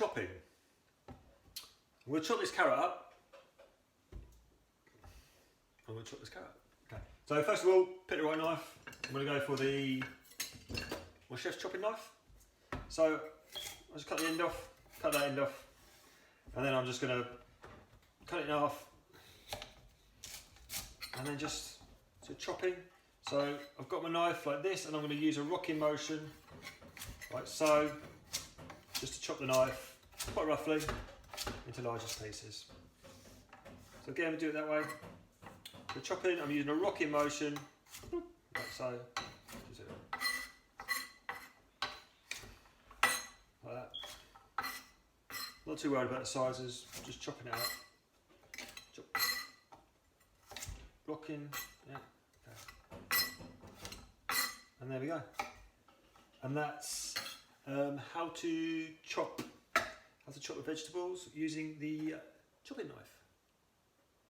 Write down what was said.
chopping. I'm going to chop this carrot up. Okay. So first of all, pick the right knife. I'm going to go for my chef's chopping knife. So I'll just cut the end off, cut that end off, and then I'm just going to cut it in half, and then just chopping. So I've got my knife like this, and I'm going to use a rocking motion, like so, just to chop the knife quite roughly into larger pieces. So again, we do it that way. So chopping, I'm using a rocking motion, like so. Just like that. Not too worried about the sizes, just chopping it out. Chop. Rocking, yeah. Okay. And there we go. And that's how to chop the vegetables using the chopping knife.